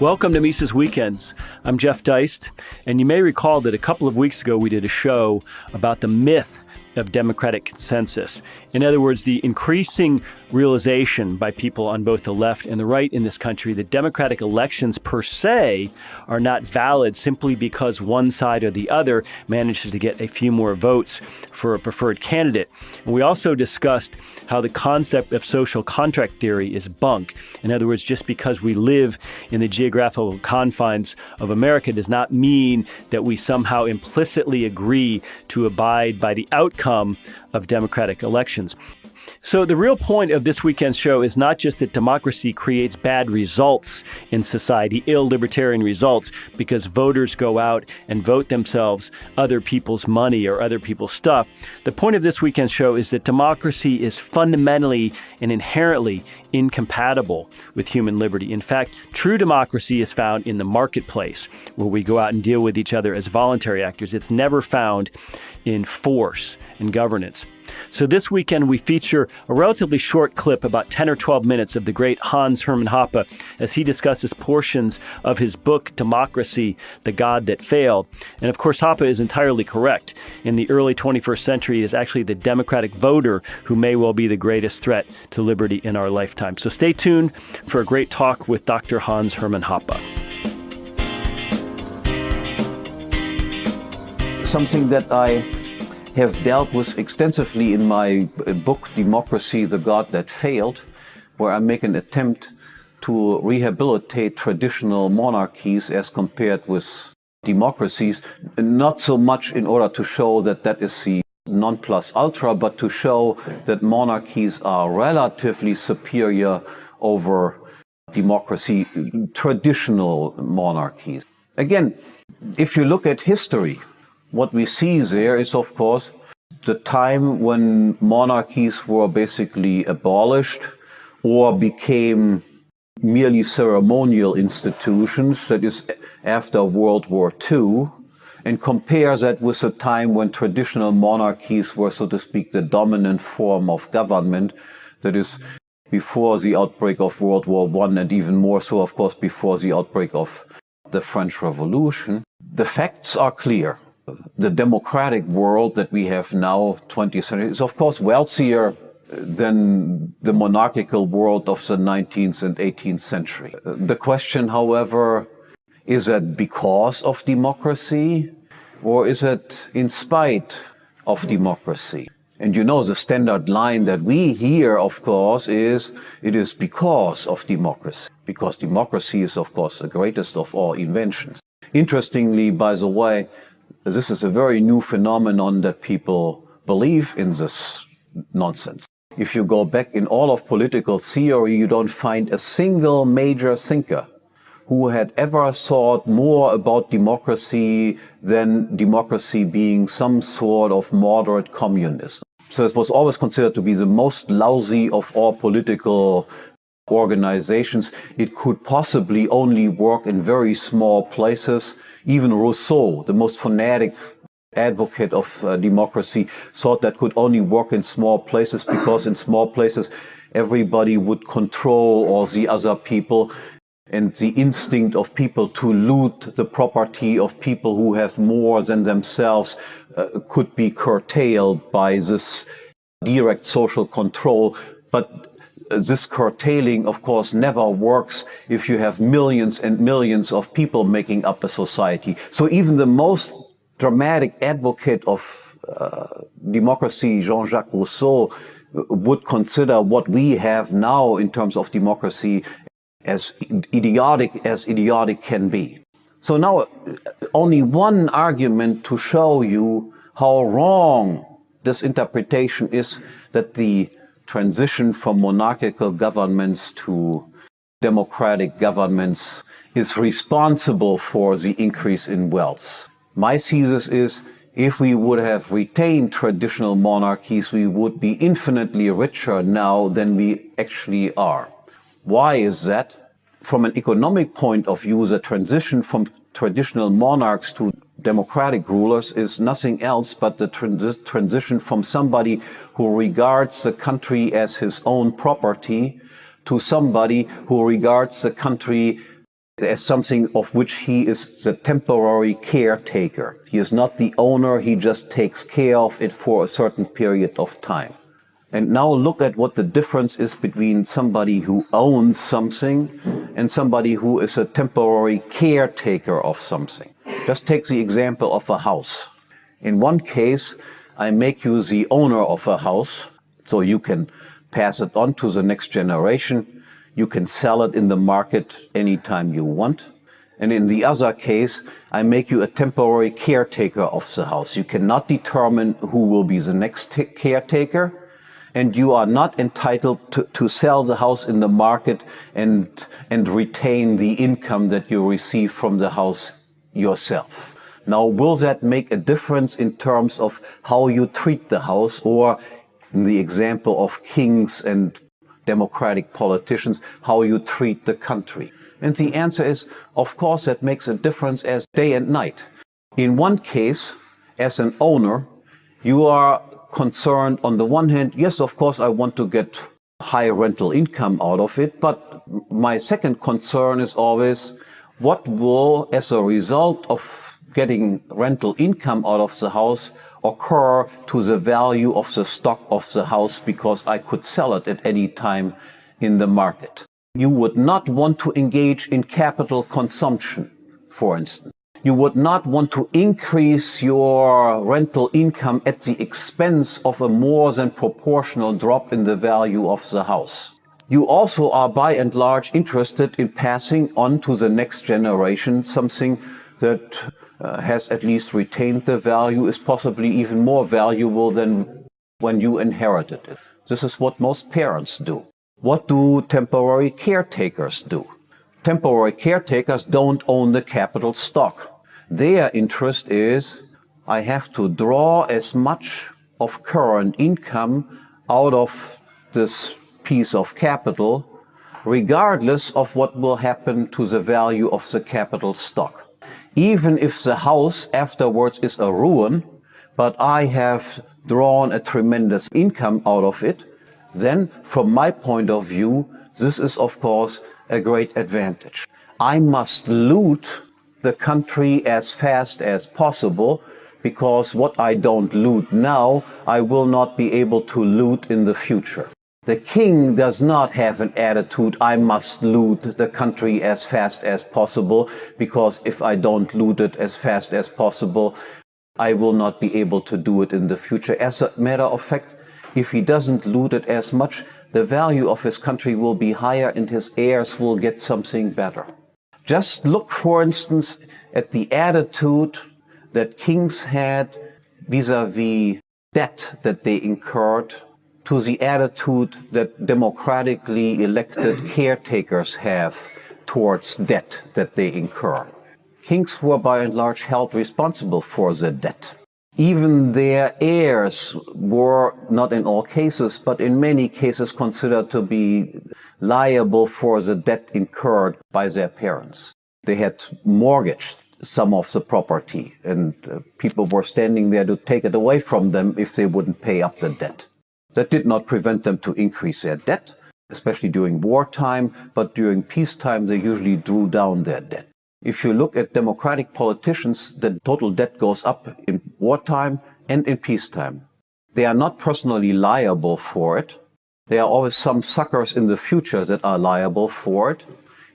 Welcome to Mises Weekends. I'm Jeff Deist, and you may recall that a couple of weeks ago we did a show about the myth of democratic consensus. In other words, the increasing realization by people on both the left and the right in this country that democratic elections per se are not valid simply because one side or the other manages to get a few more votes for a preferred candidate. And we also discussed how the concept of social contract theory is bunk. In other words, just because we live in the geographical confines of America does not mean that we somehow implicitly agree to abide by the outcome of democratic elections. So the real point of this weekend's show is not just that democracy creates bad results in society, ill libertarian results, because voters go out and vote themselves other people's money or other people's stuff. The point of this weekend's show is that democracy is fundamentally and inherently incompatible with human liberty. In fact, true democracy is found in the marketplace, where we go out and deal with each other as voluntary actors. It's never found in force and governance. So this weekend we feature a relatively short clip, about 10 or 12 minutes, of the great Hermann Hoppe as he discusses portions of his book, Democracy, the God That Failed. And of course, Hoppe is entirely correct. In the early 21st century, it is actually the democratic voter who may well be the greatest threat to liberty in our lifetime. So stay tuned for a great talk with Dr. Hermann Hoppe. Something that I have dealt with extensively in my book, Democracy, the God That Failed, where I make an attempt to rehabilitate traditional monarchies as compared with democracies, not so much in order to show that that is the non plus ultra, but to show that monarchies are relatively superior over democracy, traditional monarchies. Again, if you look at history, what we see there is, of course, the time when monarchies were basically abolished or became merely ceremonial institutions, that is, after World War II, and compare that with a time when traditional monarchies were, so to speak, the dominant form of government, that is, before the outbreak of World War I, and even more so, of course, before the outbreak of the French Revolution. The facts are clear. The democratic world that we have now, 20th century, is of course wealthier than the monarchical world of the 19th and 18th century. The question, however, is that because of democracy, or is it in spite of democracy? And you know, the standard line that we hear, of course, is it is because of democracy. Because democracy is, of course, the greatest of all inventions. Interestingly, by the way, this is a very new phenomenon that people believe in this nonsense. If you go back in all of political theory, you don't find a single major thinker who had ever thought more about democracy than democracy being some sort of moderate communism. So it was always considered to be the most lousy of all political organizations. It could possibly only work in very small places. Even Rousseau, the most fanatic advocate of democracy, thought that could only work in small places because in small places everybody would control all the other people, and the instinct of people to loot the property of people who have more than themselves could be curtailed by this direct social control. But this curtailing, of course, never works if you have millions and millions of people making up a society. So even the most dramatic advocate of democracy, Jean-Jacques Rousseau, would consider what we have now in terms of democracy as idiotic can be. So now, only one argument to show you how wrong this interpretation is, that the transition from monarchical governments to democratic governments is responsible for the increase in wealth. My thesis is, if we would have retained traditional monarchies, we would be infinitely richer now than we actually are. Why is that? From an economic point of view, the transition from traditional monarchs to democratic rulers is nothing else but the transition from somebody who regards the country as his own property to somebody who regards the country as something of which he is the temporary caretaker. He is not the owner, he just takes care of it for a certain period of time. And now look at what the difference is between somebody who owns something and somebody who is a temporary caretaker of something. Just take the example of a house. In one case, I make you the owner of a house, so you can pass it on to the next generation. You can sell it in the market anytime you want. And in the other case, I make you a temporary caretaker of the house. You cannot determine who will be the next caretaker, and you are not entitled to sell the house in the market and retain the income that you receive from the house yourself. Now, will that make a difference in terms of how you treat the house, or in the example of kings and democratic politicians, how you treat the country? And the answer is, of course, that makes a difference as day and night. In one case, as an owner, you are concerned on the one hand, yes, of course, I want to get high rental income out of it, but my second concern is always, what will, as a result of getting rental income out of the house, occur to the value of the stock of the house, because I could sell it at any time in the market. You would not want to engage in capital consumption, for instance. You would not want to increase your rental income at the expense of a more than proportional drop in the value of the house. You also are by and large interested in passing on to the next generation something that has at least retained the value, is possibly even more valuable than when you inherited it. This is what most parents do. What do temporary caretakers do? Temporary caretakers don't own the capital stock. Their interest is, I have to draw as much of current income out of this piece of capital, regardless of what will happen to the value of the capital stock. Even if the house afterwards is a ruin, but I have drawn a tremendous income out of it, then from my point of view, this is of course a great advantage. I must loot the country as fast as possible, because what I don't loot now, I will not be able to loot in the future. The king does not have an attitude, I must loot the country as fast as possible, because if I don't loot it as fast as possible, I will not be able to do it in the future. As a matter of fact, if he doesn't loot it as much, the value of his country will be higher and his heirs will get something better. Just look, for instance, at the attitude that kings had vis-à-vis debt that they incurred, to the attitude that democratically elected caretakers have towards debt that they incur. Kings were by and large held responsible for the debt. Even their heirs were, not in all cases, but in many cases, considered to be liable for the debt incurred by their parents. They had mortgaged some of the property, and people were standing there to take it away from them if they wouldn't pay up the debt. That did not prevent them to increase their debt, especially during wartime, but during peacetime they usually drew down their debt. If you look at democratic politicians, the total debt goes up in wartime and in peacetime. They are not personally liable for it. There are always some suckers in the future that are liable for it.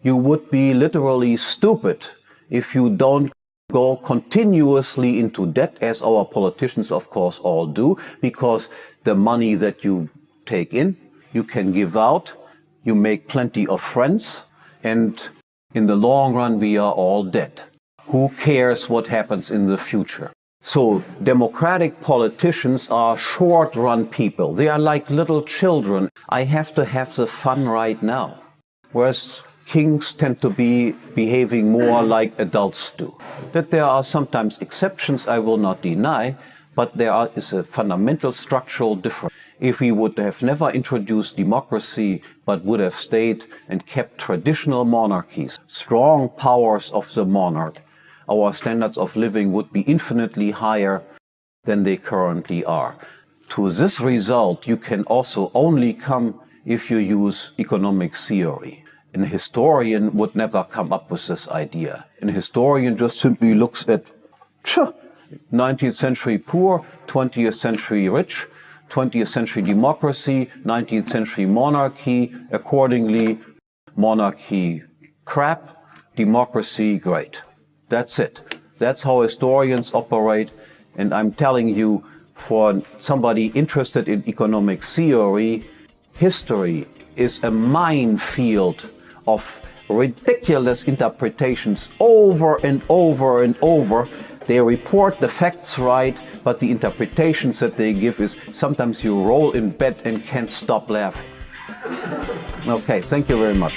You would be literally stupid if you don't go continuously into debt, as our politicians of course all do, because the money that you take in, you can give out, you make plenty of friends, and in the long run we are all dead. Who cares what happens in the future? So democratic politicians are short-run people. They are like little children. I have to have the fun right now. Whereas kings tend to be behaving more like adults do. That there are sometimes exceptions, I will not deny, but there is a fundamental structural difference. If we would have never introduced democracy, but would have stayed and kept traditional monarchies, strong powers of the monarch, our standards of living would be infinitely higher than they currently are. To this result, you can also only come if you use economic theory. An historian would never come up with this idea. An historian just simply looks at 19th century poor, 20th century rich, 20th century democracy, 19th century monarchy, accordingly, monarchy crap, democracy great. That's it. That's how historians operate, and I'm telling you, for somebody interested in economic theory, history is a minefield of ridiculous interpretations over and over and over. They report the facts right, but the interpretations that they give is sometimes you roll in bed and can't stop laughing. Okay, thank you very much.